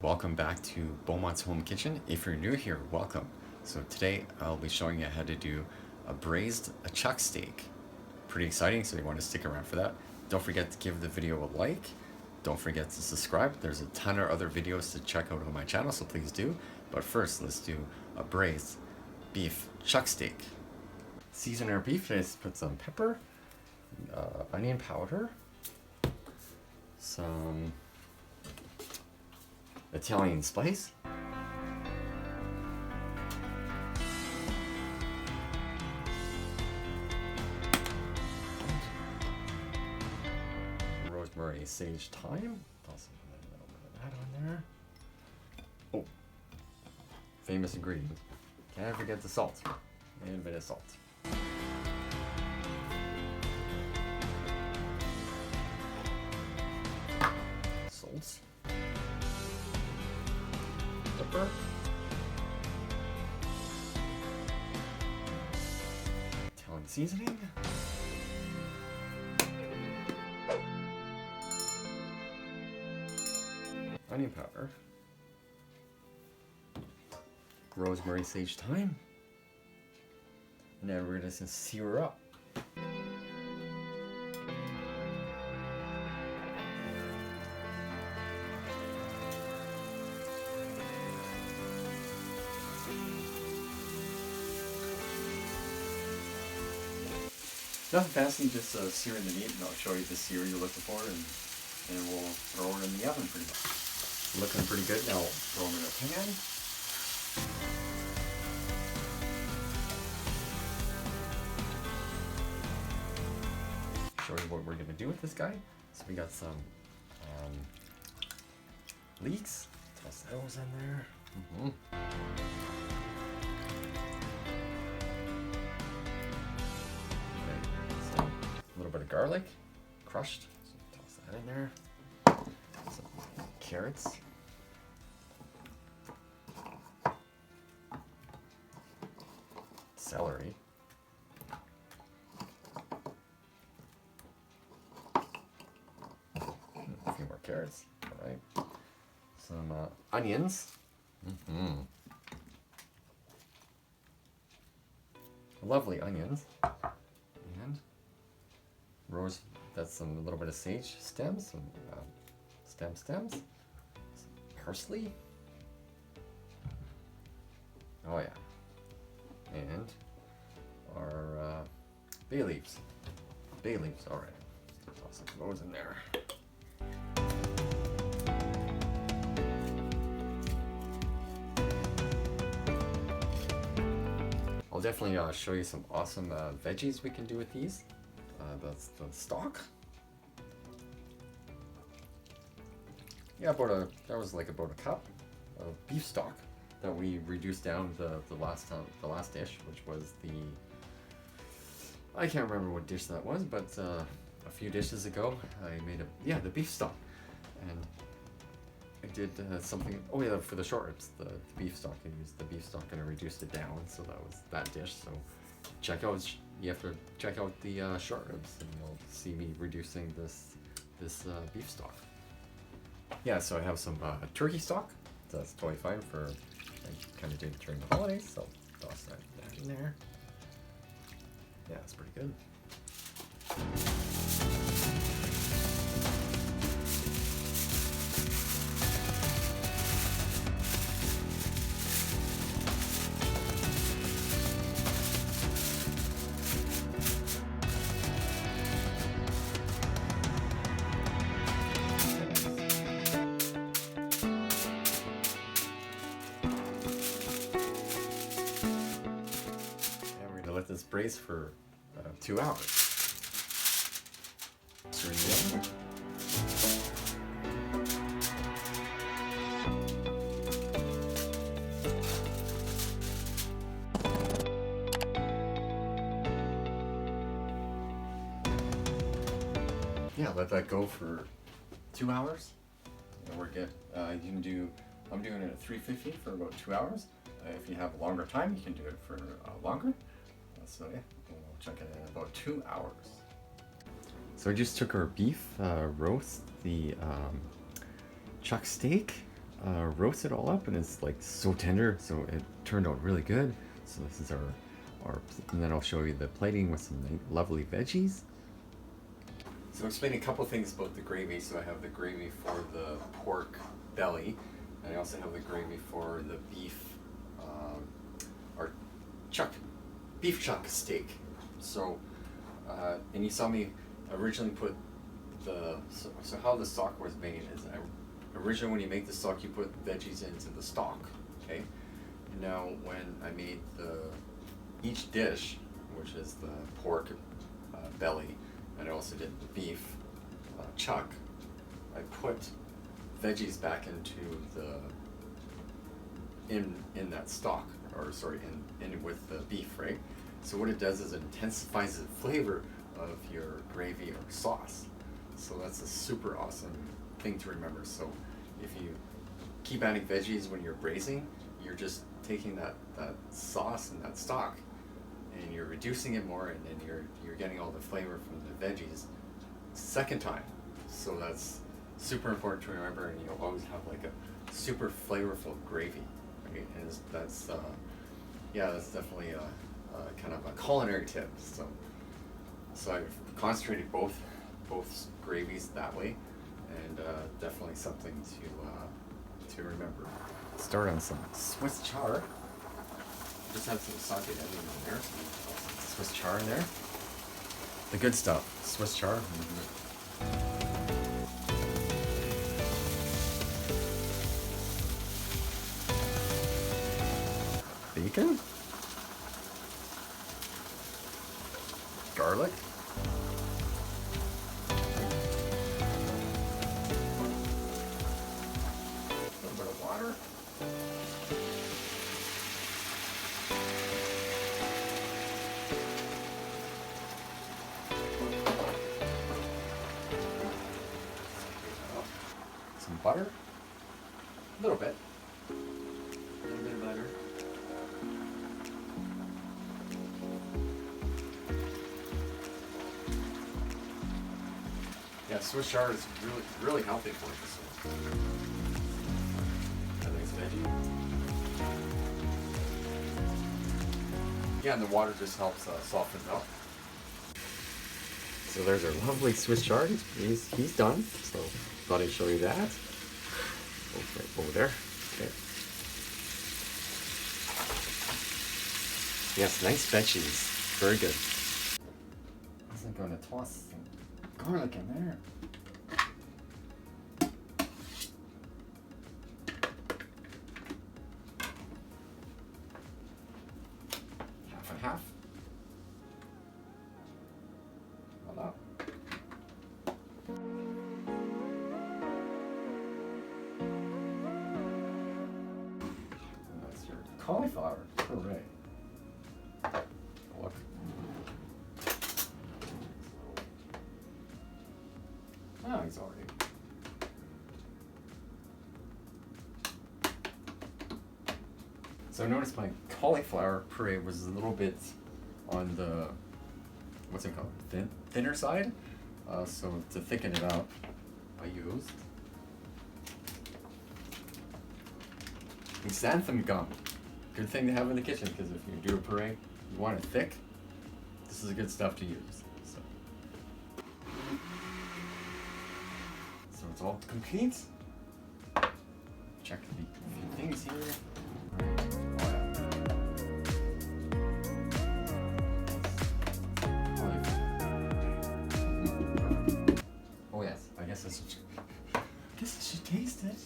welcome back to Beaumont's Home Kitchen. If you're new here, welcome. So today I'll be showing you how to do a chuck steak. Pretty exciting, so you want to stick around for that. Don't forget to give the video a like. Don't forget to subscribe. There's a ton of other videos to check out on my channel, so please do. But first, let's do a braised beef chuck steak. Season our beef. Just put some pepper, onion powder, some Italian spice, rosemary, sage, thyme. Toss a little bit of that on there. Oh, famous ingredient. Can't forget the salt. And a bit of salt. Salt. Pepper. Italian seasoning. Onion powder. Rosemary, sage, thyme. Now we're just gonna sear up. Nothing fancy, just searing the meat, and I'll show you the sear you're looking for, and we'll throw it in the oven pretty much. Looking pretty good. Now we'll throw them in a pan. Show you what we're gonna do with this guy. So we got some leeks. Toss those in there. So a little bit of garlic, crushed. So toss that in there. Some carrots. Celery. A few more carrots. All right. Some onions. Lovely onions. And that's a little bit of sage stems, some stems, some parsley. Oh yeah. And our bay leaves. All right. Toss some of those in there. I'll definitely show you some awesome veggies we can do with these. That's the stock. Yeah, that was like about a cup of beef stock that we reduced down the last dish, which was I can't remember what dish that was, but a few dishes ago I made the beef stock, and I did something. Oh yeah, for the short ribs, the beef stock. I used the beef stock and I reduced it down, so that was that dish. So you have to check out the short ribs, and you'll see me reducing this beef stock. Yeah, so I have some turkey stock. That's totally fine for. I kind of did it during the holidays, so toss that in there. Yeah, it's pretty good. Let this braise for 2 hours. Yeah, let that go for 2 hours. And we're good. I'm doing it at 350 for about 2 hours. If you have a longer time, you can do it for longer. So yeah, we'll check it in about 2 hours. So I just took our beef roast, the chuck steak. roast it all up, and it's like so tender, so it turned out really good. So this is our and then I'll show you the plating with some lovely veggies. So explain a couple things about the gravy. So I have the gravy for the pork belly, and I also have the gravy for the beef, or beef chuck steak. So, and you saw me originally put so how the stock was made is originally when you make the stock, you put veggies into the stock, okay? And now when I made each dish, which is the pork belly, and I also did the beef chuck, I put veggies back into in that stock, or sorry, in with the beef, right? So what it does is it intensifies the flavor of your gravy or sauce. So that's a super awesome thing to remember. So if you keep adding veggies when you're braising, you're just taking that sauce and that stock, and you're reducing it more, and then you're getting all the flavor from the veggies second time. So that's super important to remember, and you'll always have like a super flavorful gravy, right? And that's definitely a kind of a culinary tip. So I've concentrated both gravies that way, and definitely something to remember. Start on some Swiss char. Just have some sauteed onion in there. Swiss char in there. The good stuff. Swiss char. Bacon. Garlic. A little bit of water. Some butter. A little bit. A little bit of butter. Yeah, Swiss char is really healthy for you. So. A nice veggie. Yeah, and the water just helps soften it up. So there's our lovely Swiss char. He's done. So thought I'd show you that. Over there. Okay. Yes, nice veggies. Very good. I'm going to toss some garlic in there. Half and half. Voila. And that's your cauliflower puree. Look. Oh, he's already. So notice my cauliflower puree was a little bit on the, what's it called, thinner side. So to thicken it up, I used xanthan gum. Good thing to have in the kitchen, because if you do a puree, you want it thick. This is good stuff to use. So it's all complete. Check a few things here. Oh yes, I guess I should taste it.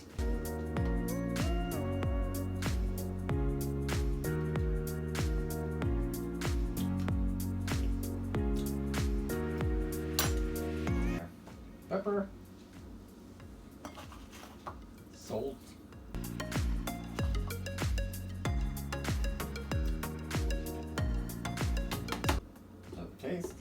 Pepper, salt, another taste.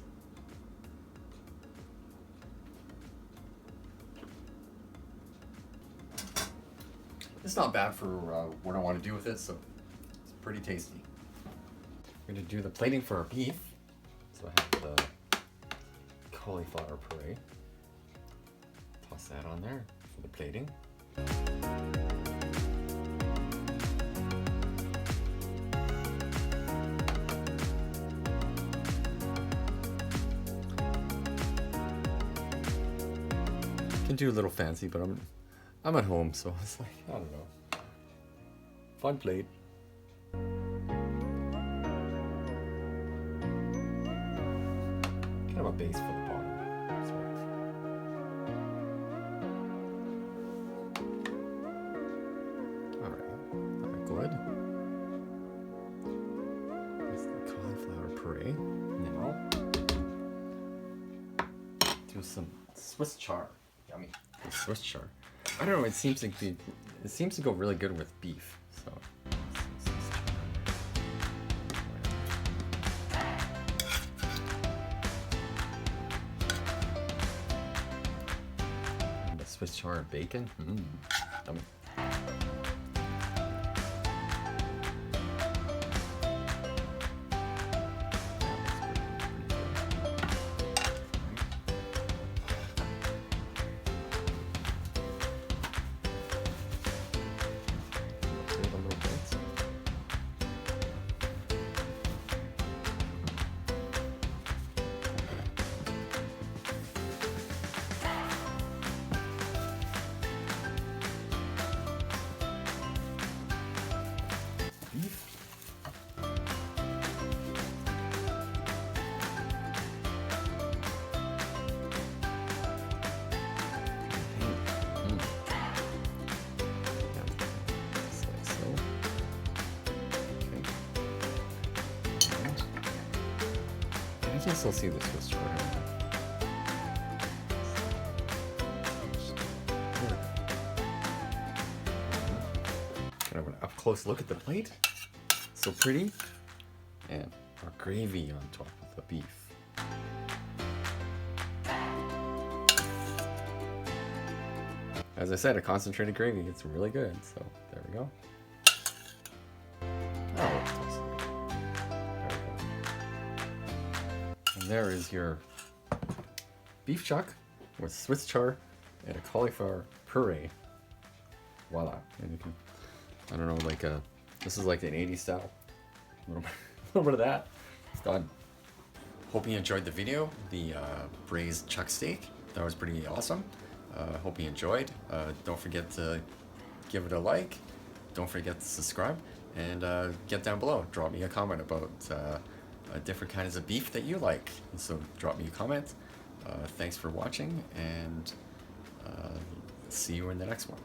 It's not bad for what I want to do with it, so it's pretty tasty. We're going to do the plating for our beef. So I have the cauliflower puree. Toss that on there for the plating. can do a little fancy, but I'm at home, so it's like, I don't know. Fun plate. Kind of a base for the bottom. Alright, good. That's the cauliflower puree. Now, do some Swiss char. Yummy. The Swiss char. I don't know, it seems to go really good with beef. So and the Swiss char and bacon. Yummy. I can still see the Swiss char. Kind of an up close look at the plate. So pretty. And our gravy on top of the beef. As I said, a concentrated gravy. It's really good. So there we go. There is your beef chuck with Swiss char and a cauliflower puree. Voila. And you can, I don't know, like this is like an 80s style. A little bit of that. It's done. Hope you enjoyed the video, the braised chuck steak. That was pretty awesome. Hope you enjoyed. Don't forget to give it a like. Don't forget to subscribe. And get down below. Drop me a comment about different kinds of beef that you like. So drop me a comment. Thanks for watching, and see you in the next one.